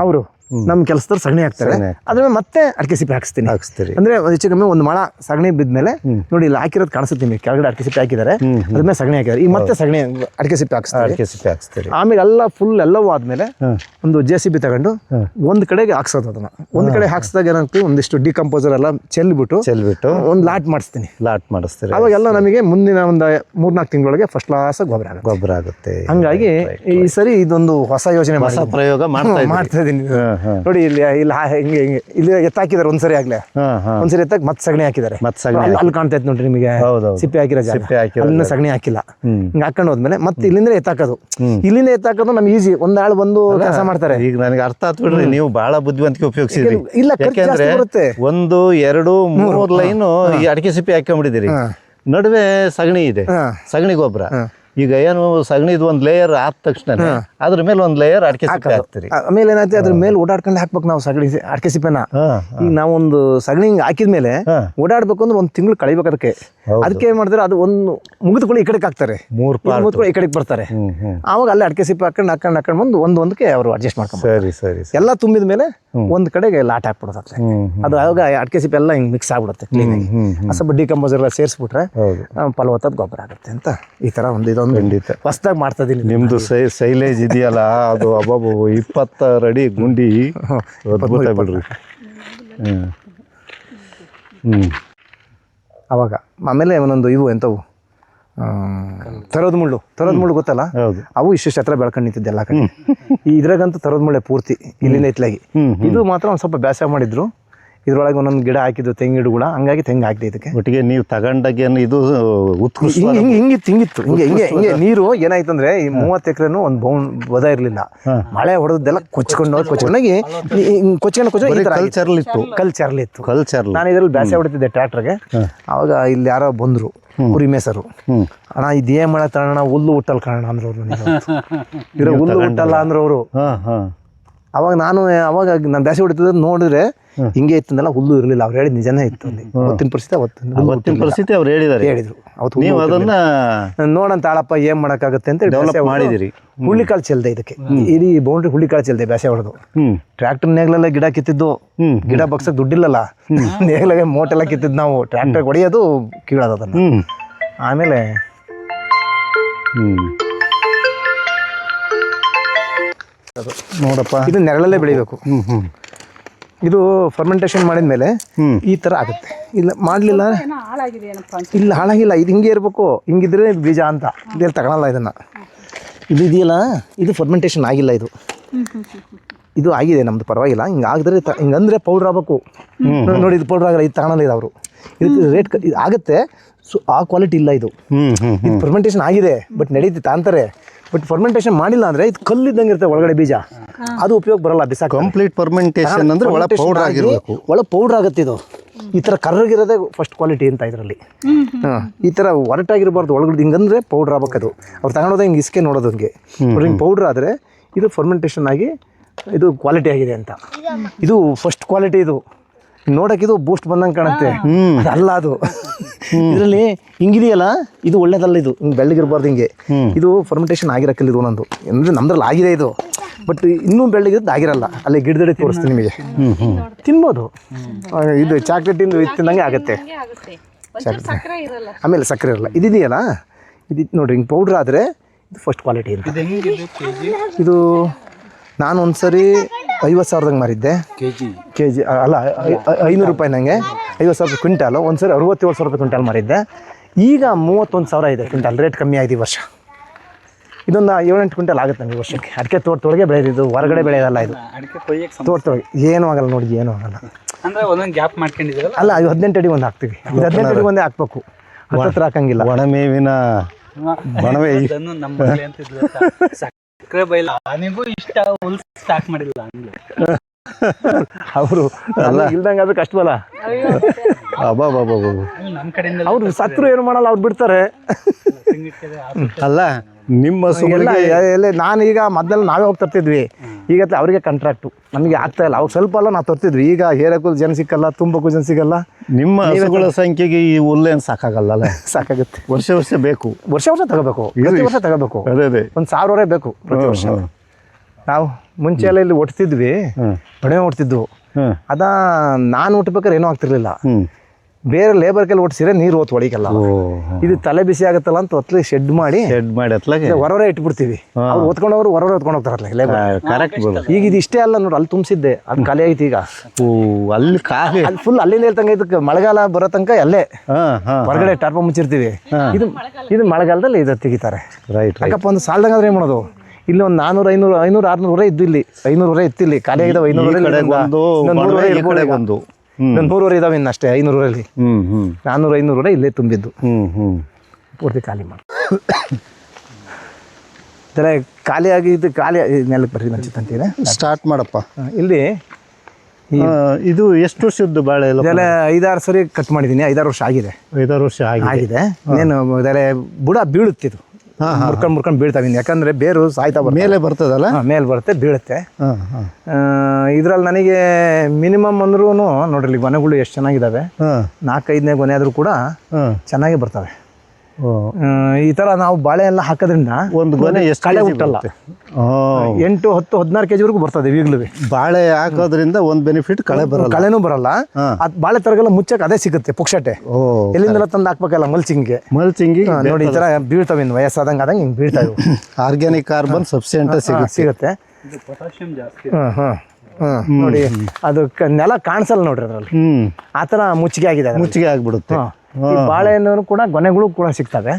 ಅವರು. ನಮ್ಮ ಕೆಲಸದವ್ರು ಸಗಣಿ ಹಾಕ್ತಾರೆ, ಅದ್ರ ಮತ್ತೆ ಅಡಿಕೆ ಸಿಪ್ಪೆ ಹಾಕಿಸ್ತೀನಿ. ಅಂದ್ರೆ ಹೆಚ್ಚು ಕಮ್ಮಿ ಒಂದು ಮಳ ಸಗಣಿ ಬಿದ್ಮೇಲೆ ನೋಡಿ ಇಲ್ಲಿ ಹಾಕಿರೋದು ಕಾಣಿಸುತ್ತೆ ನಿಮಗೆ. ಕೆಳಗಡೆ ಅಡಿಕೆ ಸಿಪ್ಪೆ ಹಾಕಿದ್ದಾರೆ, ಅದ್ರ ಮೇಲೆ ಸಗಣಿ ಹಾಕಿದ್ದಾರೆ. ಈಗ ಮತ್ತೆ ಸಗಣಿ ಅಡಿಕೆ ಸಿಪ್ಪೆ ಹಾಕಿಸ್ತಾರೆ. ಆಮೇಲೆ ಎಲ್ಲ ಫುಲ್ ಎಲ್ಲವೂ ಆದ್ಮೇಲೆ ಒಂದು JCB ತಗೊಂಡು ಒಂದ್ ಕಡೆಗೆ ಹಾಕ್ಸೋದು. ಅದನ್ನ ಒಂದ್ ಕಡೆ ಹಾಕ್ಸಿದಾಗ ಏನಾಗ್ತದೆ, ಒಂದಿಷ್ಟು ಡಿಕಂಪೋಸರ್ ಎಲ್ಲ ಚೆಲ್ಬಿಟ್ಟು ಒಂದು ಲಾಟ್ ಮಾಡಿಸ್ತೀನಿ. ಅವಾಗೆಲ್ಲ ನಮಗೆ ಮುಂದಿನ ಒಂದು 3-4 ತಿಂಗಳೊಳಗೆ ಫಸ್ಟ್ ಕ್ಲಾಸ್ ಗೊಬ್ಬರ ಆಗುತ್ತೆ. ಹಂಗಾಗಿ ಈ ಸರಿ ಇದೊಂದು ಹೊಸ ಯೋಜನೆ, ಹೊಸ ಪ್ರಯೋಗ ಮಾಡ್ತಾ ಇದ್ದೀನಿ. ನೋಡಿ ಇಲ್ಲಿ ಹಿಂಗೆ ಇಲ್ಲಿ ಎತ್ತಾಕಿದ್ದಾರೆ ಒಂದ್ಸರಿ ಆಗ್ಲೇ, ಒಂದ್ಸರಿ ಎತ್ತಾಕ ಮತ್ತೆ ಸಗಣಿ ಹಾಕಿದ್ದಾರೆ. ಅಲ್ಲಿ ಕಾಣ್ತಾ ಇತ್ತು ನೋಡ್ರಿ ನಿಮಗೆ ಸಿಪ್ಪೆ ಹಾಕಿರೋ ಜಾಗ, ಅಲ್ಲಿಂದ ಸಗಣಿ ಹಾಕಿಲ್ಲ. ಹಿಂಗೆ ಹಾಕೊಂಡು ಹೋದ್ಮೇಲೆ ಮತ್ತೆ ಇಲ್ಲಿಂದ ಎತ್ತಾಕೋದು. ಇಲ್ಲಿಂದ ಎತ್ತಾಕೋದು ನಮ್ಗೆ ಈಸಿ, ಒಂದ್ ಆಳು ಬಂದು ಕೆಲಸ ಮಾಡ್ತಾರೆ. ಈಗ ನನಗೆ ಅರ್ಥ ಆತ್ ಬಿಡ್ರಿ, ನೀವು ಬಹಳ ಬುದ್ಧಿವಂತಿಕೆ ಉಪಯೋಗಿಸಿದ್ರಿ. ಯಾಕೆಂದ್ರೆ 1, 2, 3 ಲೈನು ಈ ಅಡಿಕೆ ಸಿಪ್ಪೆ ಹಾಕೊಂಡ್ಬಿಟ್ಟಿದ್ದೀರಿ. ನಡುವೆ ಸಗಣಿ ಇದೆ, ಸಗಣಿ ಗೊಬ್ಬರ. ಈಗ ಏನು ಸಗಣಿದು ಒಂದು ಲೇಯರ್ ಆದ ತಕ್ಷಣ ಅದ್ರ ಮೇಲೆ ಒಂದು ಲೇಯರ್ ಅಡಿಕೆ ಸಿಪ್ಪೆ ಹಾಕ್ತೀರಿ. ಆಮೇಲೆ ಏನಾಯ್ತು, ಅದ್ರ ಮೇಲೆ ಓಡಾಡ್ಕೊಂಡು ಹಾಕ್ಬೇಕು ನಾವು ಸಗಣಿ ಅಡಿಕೆ ಸಿಪ್ಪೆನ. ಈಗ ನಾವೊಂದು ಸಗಣಿ ಹಿಂಗೆ ಹಾಕಿದ್ಮೇಲೆ ಓಡಾಡ್ಬೇಕು ಅಂದ್ರೆ 1 ತಿಂಗಳು ಕಳಿಬೇಕು ಅದಕ್ಕೆ. ಅದಕ್ಕೆ ಏನ್ ಮಾಡ್ತಾರೆ, ಅದು ಒಂದು ಮುಗಿದುಕೊಳ್ಳಿ ಈ ಕಡೆಗೆ ಹಾಕ್ತಾರೆ, 3 ಮುಗಿದುಕೊಳ್ಳಿ ಈ ಕಡೆಗೆ ಬರ್ತಾರೆ. ಆವಾಗ ಅಲ್ಲಿ ಅಡಿಕೆ ಸಿಪ್ಪೆ ಹಾಕೊಂಡು ಬಂದು ಒಂದೊಂದಕ್ಕೆ ಅವರು ಅಡ್ಜಸ್ಟ್ ಮಾಡ್ಕೊಂಡು ಸರಿ ಎಲ್ಲ ತುಂಬಿದ ಮೇಲೆ ಒಂದ್ ಕಡೆಗೆ ಲಾಟ್ ಹಾಕ್ಬಿಡೋದು. ಅದು ಆವಾಗ ಅಡಿಕೆ ಸಿಪ್ಪೆ ಎಲ್ಲ ಹಿಂಗೆ ಮಿಕ್ಸ್ ಆಗ್ಬಿಡುತ್ತೆ ಕ್ಲೀನಾಗಿ. ಸ್ವಲ್ಪ ಡಿಕಂಪೋಸರ್ ಎಲ್ಲ ಸೇರಿಸ್ಬಿಟ್ರೆ ಫಲವತ್ತಾದ ಗೊಬ್ಬರ ಆಗುತ್ತೆ ಅಂತ ಈ ತರ ಒಂದು ಖಂಡಿತ ಹೊಸದಾಗಿ ಮಾಡ್ತಾ ಇದೀನಿ. ನಿಮ್ದು ಸೈಲೇಜ್ ಇದೆಯಲ್ಲ, ಅದು ಅಬ್ಬಬ್ಬ 20 ಅಡಿ ಗುಂಡಿ, ಅದ್ಭುತ ಬಿಡ್ರಿ. ಅವಾಗ ಆಮೇಲೆ ಒಂದೊಂದು ಇವು ಎಂಥವು ತರೋದ್ ಮುಳ್ಳು ಗೊತ್ತಲ್ಲ, ಹೌದು. ಅವು ಇಷ್ಟಿಷ್ಟು ಹತ್ರ ಬೆಳ್ಕೊಂಡು ನಿಂತಿದ್ದೆ ಎಲ್ಲ ಕಡೆ. ಈ ಇದ್ರಾಗಂತೂ ತರೋದ್ ಮುಳ್ಳೆ ಪೂರ್ತಿ ಇಲ್ಲಿಂದ ಇತ್ಲಾಗಿ. ಇದು ಮಾತ್ರ ಒಂದು ಸ್ವಲ್ಪ ಬೇಸಾಯ ಮಾಡಿದ್ರು, ಇದ್ರೊಳಗೆ ಒಂದೊಂದು ಗಿಡ ಹಾಕಿದ್ದು, ತೆಂಗು ಗಿಡಗಳ, ಹಂಗಾಗಿ ತೆಂಗು ಹಾಕಿದೆ ಇದಕ್ಕೆ. ಒಟ್ಟಿಗೆ ನೀವು ತಗೊಂಡಾಗ ಇದು ಉತ್ಕೃಷ್ಟ ಹಿಂಗಿತ್ತು ಹಿಂಗೆ ನೀರು ಏನಾಯ್ತಂದ್ರೆ ಈ 30 ಎಕರೆನೂ ಒಂದು ಬದ ಇರಲಿಲ್ಲ. ಮಳೆ ಹೊಡೆದೆಲ್ಲ ಕೊಚ್ಕೊಂಡೋಗಿ ಕಲ್ ಚರ್ಲಿತ್ತು. ನಾನು ಇದ್ರಲ್ಲಿ ಬೇಸಾಯ ಹೊಡಿತಿದ್ದೆ ಟ್ರ್ಯಾಕ್ಟರ್ಗೆ. ಅವಾಗ ಇಲ್ಲಿ ಯಾರೋ ಬಂದ್ರು ಕುರಿ ಮೇಸರು, ಅಣ್ಣ ಇದೇನ್ ಮಾಡತ್ತ ಅಣ್ಣ, ಹುಲ್ಲು ಹುಟ್ಟಲ್ ಕಾರಣ ಅಂದ್ರು ಅವ್ರು. ಇರೋ ಹುಲ್ಲು ಹುಟ್ಟಲ್ಲ ಅಂದ್ರು ಅವರು. ಅವಾಗ ನಾನು ಬೇಸಾಯ ಹೊಡಿತಿದ್ದ ನೋಡಿದ್ರೆ ಹಿಂಗೆ ಇತ್ತಂದಲ್ಲ, ಹುಲ್ಲು ಇರಲಿಲ್ಲ. ಅವ್ರು ಹೇಳಿದ್ ನಿಜನೇ ಇತ್ತು. ಅಲ್ಲಿ ಅವತ್ತಿನ ಪರಿಸ್ಥಿತಿ ಅವ್ರು ಹೇಳಿದ್ರು. ಅವತ್ತು ನೀವು ಅದನ್ನ ನೋಡಂತ ಆಳಪ್ಪ ಏನ್ ಮಾಡಕ್ಕಾಗತ್ತೆ ಅಂತ ಡೆವಲಪ್ ಮಾಡಿದಿರಿ. ಹುಳ್ಳಿಕಾಳು ಚೆಲ್ದೆ ಇದಕ್ಕೆ, ಇಡೀ ಬೌಂಡ್ರಿ ಹುಳ್ಳಿಕಾಳು ಚೆಲ್ದೆ ಬೇಸಾಯ ಹೊಡೆದು. ಟ್ರ್ಯಾಕ್ಟರ್ ನೇಗ್ಲೆಲ್ಲ ಗಿಡ ಕಿತ್ತಿದ್ದು, ಗಿಡ ಬಗ್ಸಕ್ ದುಡ್ಡಿಲ್ಲಲ್ಲ, ನೇಗ್ಲಾಗೆ ಮೋಟೆಲ್ಲ ಕಿತ್ತಿದ್ದು ನಾವು. ಟ್ರ್ಯಾಕ್ಟರ್ ಹೊಡೆಯೋದು ಕೀಳೋದು ಅದನ್ನ. ಆಮೇಲೆ ನೋಡಪ್ಪ, ಇದು ನೆರಳಲ್ಲೇ ಬೆಳಿಬೇಕು. ಇದು ಫರ್ಮೆಂಟೇಶನ್ ಮಾಡಿದ್ಮೇಲೆ ಈ ತರ ಆಗುತ್ತೆ. ಇಲ್ಲ ಮಾಡ್ಲಿಲ್ಲ, ಇಲ್ಲ ಹಾಳಾಗಿಲ್ಲ. ಇದು ಹಿಂಗೆ ಇರಬೇಕು, ಹಿಂಗಿದ್ರೆ ಬೀಜ ಅಂತ. ಇಲ್ಲಿ ತಗೊಳಲ್ಲ ಇದನ್ನ. ಇದು ಇದೆಯಲ್ಲ, ಇದು ಫರ್ಮೆಂಟೇಶನ್ ಆಗಿಲ್ಲ. ಇದು ಆಗಿದೆ ನಮ್ದು, ಪರವಾಗಿಲ್ಲ. ಹಿಂಗೆ ಆಗಿದ್ರೆ ಹಿಂಗಂದ್ರೆ ಪೌಡ್ರ್ ಆಗಬೇಕು. ನೋಡಿ ಇದು ಪೌಡ್ರ್ ಆಗಲ್ಲ, ಇದು ತಗೊಳಲ್ಲ ಇದು ಅವರು. ಇದಕ್ಕೆ ರೇಟ್ ಇದು ಆಗುತ್ತೆ, ಸೊ ಆ ಕ್ವಾಲಿಟಿ ಇಲ್ಲ ಇದು. ಇದು ಫರ್ಮೆಂಟೇಶನ್ ಆಗಿದೆ, ಬಟ್ ನಡೀತಿ ತಾಂತಾರೆ. ಬಟ್ ಫರ್ಮೆಂಟೇಶನ್ ಮಾಡಿಲ್ಲ ಅಂದ್ರೆ ಇದು ಕಲ್ಲಿದ್ದಂಗೆ ಇರುತ್ತೆ ಒಳಗಡೆ ಬೀಜ, ಅದು ಉಪಯೋಗ ಬರಲ್ಲ. ಬಿಸಾಕ ಕಂಪ್ಲೀಟ್ ಫರ್ಮೆಂಟೇಶನ್ ಅಂದ್ರೆ ಒಳ ಪೌಡರ್ ಆಗಿರಬೇಕು. ಒಳ ಪೌಡರ್ ಆಗುತ್ತೆ ಇದು. ಈ ಥರ ಕರ್ರಗಿರೋದೇ ಫಸ್ಟ್ ಕ್ವಾಲಿಟಿ ಅಂತ ಇದರಲ್ಲಿ. ಈ ಥರ ಒರಟಾಗಿರಬಾರ್ದು, ಒಳಗಡೆ ಹಿಂಗಂದ್ರೆ ಪೌಡ್ರ್ ಆಗ್ಬೇಕು ಅದು. ಅವ್ರು ತಗೊಳೋದು ಹಿಂಗೆ ಇಸ್ಕೆ ನೋಡೋದು ಹಿಂಗೆ. ಹಿಂಗೆ ಪೌಡ್ರ್ ಆದರೆ ಇದು ಫರ್ಮೆಂಟೇಶನ್ ಆಗಿ ಇದು ಕ್ವಾಲಿಟಿ ಆಗಿದೆ ಅಂತ. ಇದು ಫಸ್ಟ್ ಕ್ವಾಲಿಟಿ. ಇದು ನೋಡಕ್ಕೆ ಇದು ಬೂಸ್ಟ್ ಬಂದಂಗೆ ಕಾಣುತ್ತೆ, ಅಲ್ಲ ಅದು. ಇದರಲ್ಲಿ ಹಿಂಗಿದೆಯಲ್ಲ, ಇದು ಒಳ್ಳೇದಲ್ಲ. ಇದು ಹಿಂಗೆ ಬೆಳ್ಳಗಿರ್ಬಾರ್ದು ಹಿಂಗೆ. ಇದು ಫರ್ಮೆಂಟೇಶನ್ ಆಗಿರಕ್ಕಿಲ್ಲ ಇದು ಒಂದೊಂದು. ಅಂದರೆ ನಮ್ದ್ರಲ್ಲಿ ಆಗಿದೆ ಇದು, ಬಟ್ ಇನ್ನೂ ಬೆಳ್ಳಗಿರೋದು ಆಗಿರಲ್ಲ. ಅಲ್ಲಿ ಗಿಡದಡಿ ತೋರಿಸ್ತೀನಿ ನಿಮಗೆ, ತಿನ್ಬೋದು. ಇದು ಚಾಕ್ಲೇಟಿಂದು ತಿಂದಂಗೆ ಆಗುತ್ತೆ. ಆಮೇಲೆ ಸಕ್ಕರೆ ಇರಲ್ಲ. ಇದಿದೆಯಲ್ಲ, ಇದು ನೋಡ್ರಿ ಹಿಂಗೆ ಪೌಡ್ರ್ ಆದರೆ ಇದು ಫಸ್ಟ್ ಕ್ವಾಲಿಟಿ ಅಂತ. ಇದು ನಾನು ಒಂದು ಸರಿ 50,000ದಂಗೆ ಮಾರಿದ್ದೆ ಕೆ ಜಿ ಅಲ್ಲ, 500 ರೂಪಾಯಿ ನನಗೆ 50,000 ಕ್ವಿಂಟಾಲು. ಒಂದು ಸರಿ 67,000 ರೂಪಾಯಿ ಕ್ವಿಂಟಾಲ್ ಮಾರಿದ್ದೆ. ಈಗ 31,000 ಇದೆ ಕ್ವಿಂಟಾಲ್. ರೇಟ್ ಕಮ್ಮಿ ಆಗಿದೆ ಈ ವರ್ಷ. ಇದೊಂದು 7-8 ಕ್ವಿಂಟಲ್ ಆಗುತ್ತೆ ನನಗೆ ವರ್ಷಕ್ಕೆ. ಅಡಿಕೆ ತೋಟದೊಳಗೆ ಬೆಳೆದಿದ್ದು, ಹೊರಗಡೆ ಬೆಳೆಯೋದಲ್ಲ ಇದು. ತೋಟದೊಳಗೆ ಏನೂ ಆಗಲ್ಲ ನೋಡಿ, ಏನೂ ಆಗಲ್ಲ. ಅಲ್ಲ, ಇದು 18 ಅಡಿ ಒಂದು ಹಾಕ್ತೀವಿ. ಇದು 18 ಅಡಿ ಒಂದೇ ಹಾಕ್ಬೇಕು, ಹತ್ರ ಹಾಕಂಗಿಲ್ಲ. ಒಣಮೇವಿನ ಬಣವೆ ಅವರು ಇಲ್ದಂಗೆ ಅದು ಕಷ್ಟವಲ್ಲ. ಅವ್ರು ಸತ್ರು ಏನು ಮಾಡಲ್ಲ, ಅವ್ರು ಬಿಡ್ತಾರೆ. ಅಲ್ಲ, ನಿಮ್ಮ ನಾನೀಗ ಮೊದಲು ನಾವೇ ಹೋಗಿ ತರ್ತಿದ್ವಿ. ಈಗ ಅವರಿಗೆ ಕಾಂಟ್ರಾಕ್ಟು, ನಮಗೆ ಆಗ್ತಾ ಇಲ್ಲ. ಅವಾಗ ಸ್ವಲ್ಪ ಅಲ್ಲ ನಾವು ತರ್ತಿದ್ವಿ. ಈಗ ಹೇರಕ್ಕೂ ಜನ ಸಿಕ್ಕಲ್ಲ, ತುಂಬಕ್ಕೂ ಜನ ಸಿಗಲ್ಲ. ನಿಮ್ಮ ಹಸುಗಳ ಸಂಖ್ಯೆಗೆ ಈ ಹುಲ್ಲೇನು ಸಾಕಾಗಲ್ಲ. ಸಾಕಾಗುತ್ತೆ. ವರ್ಷ ಬೇಕು, ವರ್ಷ ತಗೋಬೇಕು, ಪ್ರತಿ ವರ್ಷ ತಗೋಬೇಕು. ಅದೇ 1,000 ಬೇಕು ಪ್ರತಿ ವರ್ಷ. ನಾವು ಮುಂಚೆ ಎಲ್ಲ ಇಲ್ಲಿ ಒಟ್ತಿದ್ವಿ, ಬಡವೆ ಒಟ್ತಿದ್ವು. ಅದ ನಾನು ಹುಟ್ಟಬೇಕಾದ್ರೆ ಏನೂ ಆಗ್ತಿರ್ಲಿಲ್ಲ. ಬೇರೆ ಲೇಬರ್ ಕೆಲ ಒಟ್ಟಿಸಿದ್ರೆ ನೀರು ಓತ್ ಹೊಡಿಕಲ್ಲ. ಇದು ತಲೆ ಬಿಸಿ ಆಗುತ್ತಲ್ಲ ಅಂತ ಹೊತ್ಲಿ ಶೆಡ್ ಮಾಡಿ ಹೊರವರೆ ಇಟ್ಬಿಡ್ತೀವಿ. ಅವ್ರು ಹೊತ್ಕೊಂಡವ್ರು ಹೊರವರೆ ಹೊತ್ಕೊಂಡು ಹೋಗ್ತಾರಲ್ಲ ಲೇಬರ್. ಈಗ ಇದು ಇಷ್ಟೇ ಅಲ್ಲ ನೋಡಿ, ಅಲ್ಲಿ ತುಂಬಿಸಿದ್ದೆ, ಅದು ಖಾಲಿ ಆಗೈತಿ ಈಗ. ಅಲ್ಲಿ ಫುಲ್ ಅಲ್ಲಿಂದ ಹೇಳ್ತಂಗ ಇದಕ್ಕೆ ಮಳೆಗಾಲ ಬರೋ ತನಕ ಅಲ್ಲೇ ಹೊರಗಡೆ ಟಾರ್ಪ ಮುಚ್ಚಿರ್ತೀವಿ. ಇದು ಮಳೆಗಾಲದಲ್ಲಿ ಇದು ತೆಗಿತಾರೆ. ಯಾಕಪ್ಪ ಒಂದು ಸಾಲದಂಗಾದ್ರೆ ಏನು ಮಾಡೋದು? ಇಲ್ಲಿ ಒಂದು 400, 500, 500, 600 ಇದ್ದು. ಇಲ್ಲಿ 500 ಇತ್ತು. ಇಲ್ಲಿ ಖಾಲಿ ಆಗಿದಾವೆ. 500 100 ಇದಾವೆ ಇನ್ನು ಅಷ್ಟೇ. 500 400, 500 ಇಲ್ಲೇ ತುಂಬಿದ್ದು. ಪೂರ್ತಿ ಖಾಲಿ ಮಾಡಿ ಖಾಲಿ ಆಗಿದ್ದು. ಖಾಲಿ ನೆಲಕ್ಕೆ ಬರ್ರಿ ಅಂತೀನಿ. ಸ್ಟಾರ್ಟ್ ಮಾಡಪ್ಪ. ಇಲ್ಲಿ ಇದು ಎಷ್ಟು ವರ್ಷದ್ದು ಬಾಳೆ? 5-6 ಸರಿ ಕಟ್ ಮಾಡಿದ್ದೀನಿ. 5-6 ವರ್ಷ ಆಗಿದೆ. 5-6 ವರ್ಷ ಆಗಿದೆ. ಏನು ಬುಡ ಬೀಳುತ್ತಿದ್ದು, ಮುರ್ಕೊಂಡು ಬೀಳ್ತಾವೆ. ಯಾಕಂದ್ರೆ ಬೇರು ಸಾಯ್ತಾ ಮೇಲೆ ಬರ್ತದಲ್ಲ, ಮೇಲೆ ಬರುತ್ತೆ, ಬೀಳುತ್ತೆ. ಇದ್ರಲ್ಲಿ ನನಗೆ ಮಿನಿಮಮ್ ಅಂದ್ರೂ ನೋಡ್ರಿ ಗೊನೆಗಳು ಎಷ್ಟು ಚೆನ್ನಾಗಿದ್ದಾವೆ. 4-5ನೇ ಗೊನೆ ಆದ್ರೂ ಕೂಡ ಚೆನ್ನಾಗಿ ಬರ್ತವೆ. ಈ ತರ ನಾವು ಬಾಳೆ ಎಲ್ಲ ಹಾಕೋದ್ರಿಂದ ಒಂದು ಗೊನೆ ಎಷ್ಟು ಕಳೆ ಹುಟ್ಟಲ್ಲ. 8, 10, 16 kg ಬರ್ತದೆ ಈಗಲೂ. ಬಾಳೆ ಹಾಕೋದ್ರಿಂದ ಒಂದು ಬೆನಿಫಿಟ್, ಕಳೆನೂ ಬರಲ್ಲ. ಅದ್ ಬಾಳೆ ತರಗೆಲ್ಲ ಮುಚ್ಚಕ್ಕೆ ಅದೇ ಸಿಗುತ್ತೆ ಪುಕ್ಷಟೆ. ಎಲ್ಲಿಂದೆಲ್ಲ ತಂದು ಹಾಕ್ಬೇಕಲ್ಲ ಮಲ್ಚಿಂಗ್ಗೆ. ನೋಡಿ ಈ ತರ ಬೀಳ್ತಾವೆ. ಇನ್ನು ವಯಸ್ಸಾದಂಗೆ ಆದಂಗೆ ಹಿಂಗೆ ಬೀಳ್ತಾವೆ. ಆರ್ಗ್ಯಾನಿಕ್ ಕಾರ್ಬನ್ ಸಬ್ಸ್ಟೆಂಟ್ ಸಿಗುತ್ತೆ. ನೋಡಿ ಅದು ನೆಲ ಕಾಣಿಸಲ್ಲ ನೋಡ್ರಿ ಅದ್ರಲ್ಲಿ. ಆ ತರ ಮುಚ್ಚಿಗೆ ಆಗಿದೆ, ಮುಚ್ಚಿಗೆ ಆಗ್ಬಿಡುತ್ತೆ. ಈ ಬಾಳೆಹಣ್ಣು ಕೂಡ ಗೊನೆಗಳು ಕೂಡ ಸಿಗ್ತವೆ.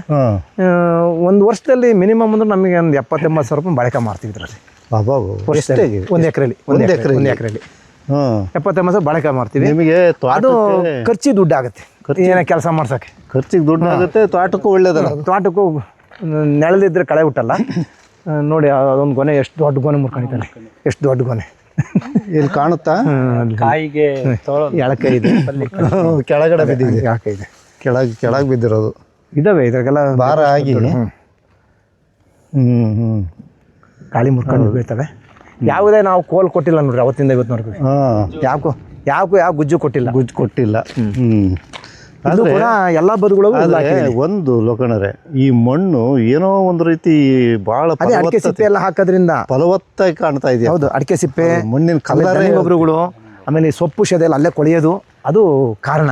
ಒಂದು ವರ್ಷದಲ್ಲಿ ಮಿನಿಮಮ್ ಅಂದ್ರೆ ನಮಗೆ ಒಂದು 70-80 ಸಾವಿರ ರೂಪಾಯಿ ಬಾಳೆಕಾಯಿ ಮಾರ್ತೀವಿ ಇದರಲ್ಲಿ. ಒಂದು ಎಕರೆಲಿ 70-80 ಸಾವಿರ ಬಾಳೆಕಾಯಿ ಮಾರ್ತೀವಿ. ನಿಮಗೆ ಅದು ಖರ್ಚಿಗೆ ದುಡ್ಡು ಆಗುತ್ತೆ, ಏನೇ ಕೆಲಸ ಮಾಡ್ಸೋಕ್ಕೆ ಖರ್ಚಿಗೆ ದುಡ್ಡು ಆಗುತ್ತೆ. ತೋಟಕ್ಕೂ ಒಳ್ಳೇದಲ್ಲ. ತೋಟಕ್ಕೂ ನೆಳದಿದ್ರೆ ಕಳೆ ಹುಟ್ಟಲ್ಲ. ನೋಡಿ ಅದೊಂದು ಗೊನೆ ಎಷ್ಟು ದೊಡ್ಡ ಗೊನೆ ಮುರ್ಕೊಂಡಿದ್ದಾನೆ, ಎಷ್ಟು ದೊಡ್ಡ ಗೊನೆ ಇಲ್ಲಿ ಕಾಣುತ್ತಾ? ಕಾಯಿಗೆ ಎಳಕೆ ಇದೆ, ಕೆಳಗಡೆ ಬಿದ್ದಿದೆ. ಯಾಕೆ ಇದೆ ಕೆಳಗೆ ಬಿದ್ದಿರೋದು ಇದಾವೆ. ಇದ್ರಾಗೆಲ್ಲ ಭಾರ ಆಗಿ ಗಾಳಿ ಮುರ್ಕೊಂಡು ಬೀಳ್ತವೆ. ಯಾವುದೇ ನಾವು ಕೋಲ್ ಕೊಟ್ಟಿಲ್ಲ ನೋಡ್ರಿ ಅವತ್ತಿಂದ ಇವತ್ತಿನವರೆಗೂ. ಯಾವ ಗುಜ್ಜು ಕೊಟ್ಟಿಲ್ಲ. ಅದು ಕೂಡ ಎಲ್ಲ ಬದುಗಳಿಗೂ ಒಂದು ಲೋಕಣ್ಣರೇ, ಈ ಮಣ್ಣು ಏನೋ ಒಂದು ರೀತಿ ಬಹಳ ಅಡಿಕೆ ಸಿಪ್ಪೆ ಎಲ್ಲ ಹಾಕೋದ್ರಿಂದ ಫಲವತ್ತಾಗಿ ಕಾಣ್ತಾ ಇದೆ. ಹೌದು, ಅಡಿಕೆ ಸಿಪ್ಪೆ, ಮಣ್ಣಿನ ಕಲರ್, ಗೊಬ್ಬರಗಳು, ಆಮೇಲೆ ಈ ಸೊಪ್ಪು ಶೆದೆ ಅಲ್ಲೇ ಕೊಳೆಯೋದು ಅದು ಕಾರಣ.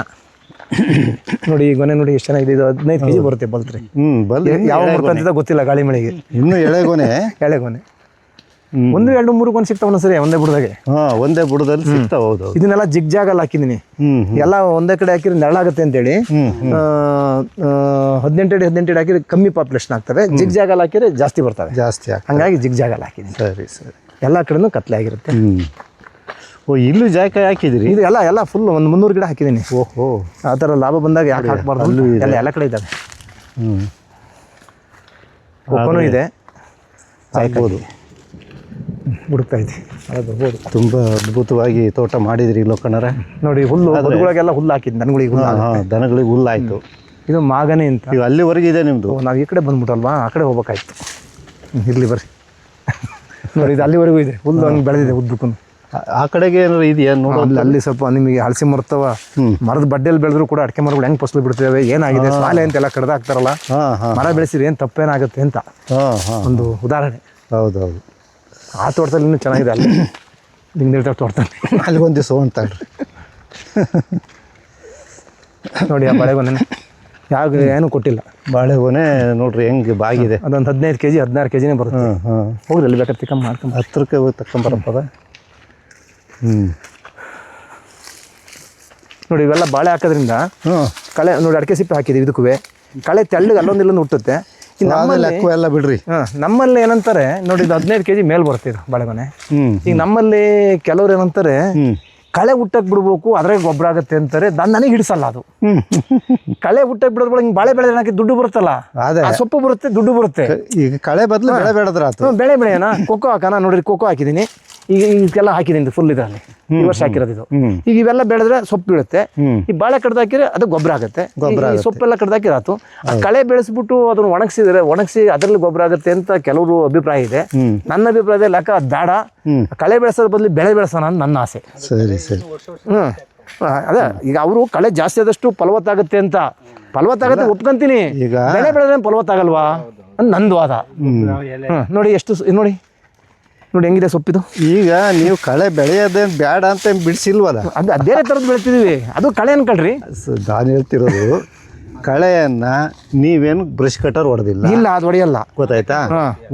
ನೋಡಿ ಈ ಗೊನೆ ನೋಡಿ ಎಷ್ಟು ಚೆನ್ನಾಗಿದೆ. ಇದು 15 kg ಬರುತ್ತೆ ಬಲ್ತ್ರಿ. ಯಾವ ಮುರ್ಕಂತಿದ್ದ ಗೊತ್ತಿಲ್ಲ ಗಾಳಿ ಮಳೆಗೆ. ಇನ್ನು ಎಳೆಗೊನೆ 1, 2, 3 ಗೊನೆ ಸಿಗ್ತಾವ ಸರಿ ಒಂದೇ ಬುಡದಾಗೆ. ಒಂದೇ ಬುಡದಲ್ಲಿ ಸಿಗ್ತಾವ. ಹೌದು, ಇದನ್ನೆಲ್ಲ ಜಿಗ್ಜಾಗಲ್ಲಿ ಹಾಕಿದ್ದೀನಿ. ಎಲ್ಲ ಒಂದೇ ಕಡೆ ಹಾಕಿದ್ರೆ ನೆರಳಾಗುತ್ತೆ ಅಂತೇಳಿ 18 ಅಡಿ ಹಾಕಿದ್ರೆ ಕಮ್ಮಿ ಪಾಪ್ಯುಲೇಷನ್ ಆಗ್ತವೆ. ಜಿಗ್ಜಾಗಲ್ಲಿ ಹಾಕಿದ್ರೆ ಜಾಸ್ತಿ ಬರ್ತವೆ. ಹಂಗಾಗಿ ಜಿಗ್ಜಾಗಲ್ಲಿ ಹಾಕಿದ್ದೀನಿ. ಸರಿ. ಎಲ್ಲ ಕಡೆನೂ ಕತ್ಲೆ ಆಗಿರುತ್ತೆ. ಇಲ್ಲೂ ಜಾಯ್ಕಾಯಿ ಹಾಕಿದಿರಿ? ಇದು ಎಲ್ಲ ಫುಲ್ ಒಂದು 300 ಗಿಡ ಹಾಕಿದ್ದೀನಿ. ಓಹೋ, ಆ ಥರ ಲಾಭ ಬಂದಾಗ ಯಾಕೆ ಹಾಕ್ಬಾರ್ದು? ಎಲ್ಲ ಕಡೆ ಇದ್ದಾವೆ. ಕೊಕ್ಕನೂ ಇದೆ, ಹಾಕ್ಬೋದು. ಹುಡುಕ್ತಾ ಇದೆ. ಬರ್ಬೋದು. ತುಂಬ ಅದ್ಭುತವಾಗಿ ತೋಟ ಮಾಡಿದಿರಿ ಲೋಕಣ್ಣರ. ನೋಡಿ ಹುಲ್ಲುಗಳಿಗೆಲ್ಲ ಹುಲ್ಲು ಹಾಕಿದ್ದು ದನಗಳಿಗೆ ಹುಲ್ಲಾಯ್ತು. ಇದು ಮಾಗನೆ ಅಂತ. ಈಗ ಅಲ್ಲಿವರೆಗೆ ಇದೆ ನಿಮ್ಮದು. ನಾವು ಈ ಕಡೆ ಬಂದ್ಬಿಟ್ಟಲ್ವಾ, ಆ ಕಡೆ ಹೋಗ್ಬೇಕಾಯ್ತು. ಇರಲಿ ಬರ್ರಿ. ನೋಡಿ ಇದು ಅಲ್ಲಿವರೆಗೂ ಇದೆ, ಹುಲ್ಲು ಹಂಗೆ ಬೆಳೆದಿದೆ ಉದ್ದಕ್ಕೂ. ಆ ಕಡೆಗೆ ಏನಾರು ಇದೆಯಾ ನೋಡೋದು? ಅಲ್ಲಿ ಸ್ವಲ್ಪ ನಿಮಗೆ ಹಳಸಿ ಮರ್ತವ ಮರದ ಬಡ್ಡೆಯಲ್ಲಿ ಬೆಳೆದ್ರು ಕೂಡ ಅಡಿಕೆ ಮರಗಳು ಹೆಂಗೆ ಫಸಲು ಬಿಡ್ತೇವೆ, ಏನಾಗಿದೆ ಸಾಲೆ ಅಂತೆಲ್ಲ ಕಡ್ದು ಹಾಕ್ತಾರಲ್ಲ, ಮರ ಬೆಳೆಸಿರಿ ಏನು ತಪ್ಪೇನಾಗುತ್ತೆ ಅಂತ ಒಂದು ಉದಾಹರಣೆ. ಹೌದೌದು. ಆ ತೋಟದಲ್ಲಿ ಇನ್ನೂ ಚೆನ್ನಾಗಿದೆ. ಅಲ್ಲಿ ನಿಮ್ದು ತೋಟದಲ್ಲಿ ಅಲ್ಲಿಗೊಂದು ದಿವಸ ಅಂತಾಳ್ರಿ. ನೋಡಿ ಆ ಬಾಳೆಗೊನೆ ಯಾವ ಏನೂ ಕೊಟ್ಟಿಲ್ಲ. ಬಾಳೆಗೊನೆ ನೋಡ್ರಿ ಹೆಂಗೆ ಬಾಗಿದೆ. ಅದೊಂದು 15 kg 16 kgನೇ ಬರುತ್ತೆ. ಹೋಗ್ರಿ ಅಲ್ಲಿ ಬೇಕಾದ್ರೆ ತಿಕ್ಕಂಬ ಮಾಡ್ಕೊಂಡು 10 ರೂಪಾಯಿ ಹೋಗಿ ತಗೊಂಬರಪ್ಪದ. ನೋಡಿ ಇವೆಲ್ಲ ಬಾಳೆ ಹಾಕೋದ್ರಿಂದ ಕಳೆ ನೋಡಿ ಅಡಿಕೆ ಸಿಪ್ಪೆ ಹಾಕಿದ್ದೀವಿ. ಇದಕ್ಕೂ ಕಳೆ ತೆಳ್ಳಗೆ ಅಲ್ಲೊಂದು ಇಲ್ಲೊಂದು ಹುಟ್ಟುತ್ತೆ. ಎಲ್ಲ ಬಿಡ್ರಿ. ನಮ್ಮಲ್ಲಿ ಏನಂತಾರೆ ನೋಡಿ, ಇದು 15 kg ಮೇಲ್ ಬರುತ್ತೆ ಇದು ಬಾಳೆಗೊನೆ. ಈಗ ನಮ್ಮಲ್ಲಿ ಕೆಲವ್ರು ಏನಂತಾರೆ ಕಳೆ ಹುಟ್ಟಕ್ಕೆ ಬಿಡ್ಬೇಕು, ಅದ್ರಾಗ ಗೊಬ್ಬರ ಆಗುತ್ತೆ ಅಂತಾರೆ. ನನಗೆ ಹಿಡಿಸಲ್ಲ ಅದು. ಕಳೆ ಹುಟ್ಟಕ್ಕೆ ಬಿಡೋದ್ರೊಳಗೆ ಹಿಂಗೆ ಬಾಳೆ ಬೆಳೆಯೋಣಕ್ಕೆ ದುಡ್ಡು ಬರುತ್ತಲ್ಲ, ಸೊಪ್ಪು ಬರುತ್ತೆ, ದುಡ್ಡು ಬರುತ್ತೆ. ಈಗ ಕಳೆ ಬದಲು ಬೆಳೆ ಬೆಳೆದ್ರ ಬೆಳೆ ಬೆಳೆಯೋಣ. ಕೊಕ್ಕೋ ಹಾಕೋಣ. ನೋಡ್ರಿ ಕೊಕ್ಕೋ ಹಾಕಿದ್ದೀನಿ. ಈಗ ಇದಕ್ಕೆಲ್ಲ ಹಾಕಿದ್ದೀನಿ ಫುಲ್ ಇದರಲ್ಲಿ. ಈ ವರ್ಷ ಹಾಕಿರೋದು ಇದು. ಈಗ ಇವೆಲ್ಲ ಬೆಳೆದ್ರೆ ಸೊಪ್ಪು ಬೀಳುತ್ತೆ. ಈ ಬಾಳೆ ಕಡ್ದು ಹಾಕಿದ್ರೆ ಅದು ಗೊಬ್ಬರ ಆಗುತ್ತೆ. ಸೊಪ್ಪೆಲ್ಲ ಕಡ್ದು ಹಾಕಿರಾತು. ಆ ಕಳೆ ಬೆಳೆಸ್ಬಿಟ್ಟು ಅದನ್ನು ಒಣಗಿಸಿ ಅದರಲ್ಲಿ ಗೊಬ್ಬರ ಆಗುತ್ತೆ ಅಂತ ಕೆಲವರು ಅಭಿಪ್ರಾಯ ಇದೆ. ನನ್ನ ಅಭಿಪ್ರಾಯದಲ್ಲಿ ಯಾಕೆ ಅದು ಬೇಡ, ಕಳೆ ಬೆಳೆಸೋದ್ರ ಬದಲು ಬೆಳೆ ಬೆಳೆಸೋಣ ಅಂತ ನನ್ನ ಆಸೆ. ಸರಿ. ಅದೇ ಈಗ ಅವರು ಕಳೆ ಜಾಸ್ತಿ ಆದಷ್ಟು ಫಲವತ್ತಾಗುತ್ತೆ ಅಂತ. ಫಲವತ್ತಾಗುತ್ತೆ ಒಪ್ಕೊಂತೀನಿ. ಈಗ ಬೆಳೆ ಬೆಳೆದ್ರೆ ಫಲವತ್ತಾಗಲ್ವಾ ಅಂತ ನಂದು ವಾದ. ನೋಡಿ ಎಷ್ಟು ನೋಡಿ ಹೆಂಗಿದೆ ಸೊಪ್ಪಿದು. ಈಗ ನೀವು ಕಳೆ ಬೆಳೆಯೋದೇನು ಬೇಡ ಅಂತ ಬಿಡಿಸಿಲ್ವಲ್ಲ, ಅದು ಬೇರೆ ಥರದ್ದು ಬೆಳಿತಿದೀವಿ. ಅದು ಕಳೆ ಅನ್ಕೊಳ್ರಿ. ನಾನು ಹೇಳ್ತಿರೋದು ಕಳೆಯನ್ನ ನೀವೇನು ಬ್ರಷ್ ಕಟರ್ ಹೊಡೆದಿಲ್ಲ. ಇಲ್ಲ, ಅದು ಹೊಡೆಯಲ್ಲ. ಗೊತ್ತಾಯ್ತಾ?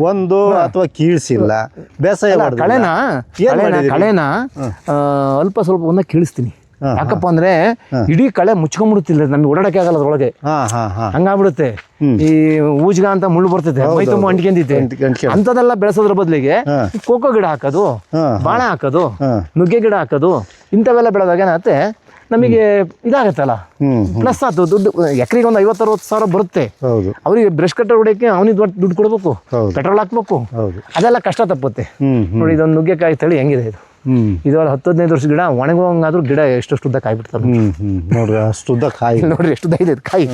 ಒಂದು ಅಥವಾ ಕೀಳ್ಸಿಲ್ಲ, ಬೇಸಾಯ ಕಳೆನ ಅಲ್ಪ ಸ್ವಲ್ಪ ಒಂದ ಕೀಳಿಸ್ತೀನಿ. ಯಾಕಪ್ಪ ಅಂದ್ರೆ ಇಡೀ ಕಳೆ ಮುಚ್ಕೊಂಡ್ಬಿಡುತ್ತಿಲ್ಲ, ನಮ್ಗೆ ಓಡಾಡಕ್ಕೆ ಆಗಲ್ಲ ಅದ್ರೊಳಗೆ. ಹಂಗಾಗ್ಬಿಡುತ್ತೆ. ಈ ಊಜ್ಗ ಅಂತ ಮುಳ್ಳು ಬರ್ತೈತೆ, ಮೈ ತುಂಬ ಅಂಟ್ಕೊಂಡಿದ್ದೆ. ಅಂತದೆಲ್ಲ ಬೆಳೆಸೋದ್ರ ಬದಲಿಗೆ ಕೋಕೋ ಗಿಡ ಹಾಕೋದು, ಬಾಳೆ ಹಾಕೋದು, ನುಗ್ಗೆ ಗಿಡ ಹಾಕೋದು, ಇಂಥವೆಲ್ಲ ಬೆಳೆದಾಗ ಏನಾಗುತ್ತೆ ನಮಗೆ ಇದಾಗತ್ತಲ್ಲ, ಪ್ಲಸ್ ಆಯ್ತು. ದುಡ್ಡು ಎಕರೆಗೆ ಒಂದು 50-60 ಸಾವಿರ ಬರುತ್ತೆ. ಅವ್ರಿಗೆ ಬ್ರಷ್ ಕಟ್ಟರ್ ಹೊಡೆಯಕ್ಕೆ ಅವನಿಗೆ ದುಡ್ಡು ಕೊಡ್ಬೇಕು, ಪೆಟ್ರೋಲ್ ಹಾಕ್ಬೇಕು, ಅದೆಲ್ಲ ಕಷ್ಟ ತಪ್ಪುತ್ತೆ. ನೋಡಿ ಇದೊಂದು ನುಗ್ಗೆಕಾಯಿ ತಳಿ ಹೆಂಗಿದೆ ಇದು. ಇದು 10-15 ವರ್ಷ ಗಿಡ ಒಣಗೋಂಗಾದ್ರೂ ಗಿಡ ಎಷ್ಟು ಉದ್ದ ಕಾಯಿ ಬಿಡ್ತಾರೆ ನೋಡ್ರಿ. ಅಷ್ಟು ಉದ್ದ ಕಾಯಿ ನೋಡ್ರಿ, ಎಷ್ಟು ಉದ್ದ ಇದೆ ಕಾಯಿ.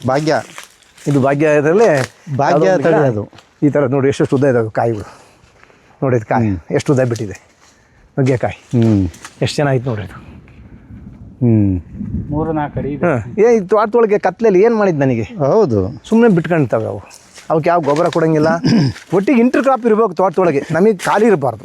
ಭಾಗ್ಯ, ಇದು ಭಾಗ್ಯ ಇದರಲ್ಲಿ ಭಾಗ್ಯ ತಳಿ ಅದು. ಈ ಥರ ನೋಡಿ ಎಷ್ಟು ಉದ್ದ ಇದಾವೆ ಕಾಯಿಗಳು. ನೋಡಿ ಇದು ಕಾಯಿ ಎಷ್ಟು ಉದ್ದ ಬಿಟ್ಟಿದೆ ನುಗ್ಗೆಕಾಯಿ. ಎಷ್ಟು ಚೆನ್ನಾಗಿತ್ತು ನೋಡ್ರಿ ಇದು. 3-4 ಅಡಿ ಈ ತೋಟದೊಳಗೆ ಕತ್ಲೆಯಲ್ಲಿ ಏನು ಮಾಡಿದ್ದು ನನಗೆ. ಹೌದು, ಸುಮ್ಮನೆ ಬಿಟ್ಕೊಂಡ್ತವೆ ಅವು. ಅವಕ್ಕೆ ಯಾವ ಗೊಬ್ಬರ ಕೊಡೋಂಗಿಲ್ಲ. ಒಟ್ಟಿಗೆ ಇಂಟರ್ ಕ್ರಾಪ್ ಇರ್ಬೇಕು ತೋಟದೊಳಗೆ, ನಮಗೆ ಖಾಲಿ ಇರಬಾರ್ದು.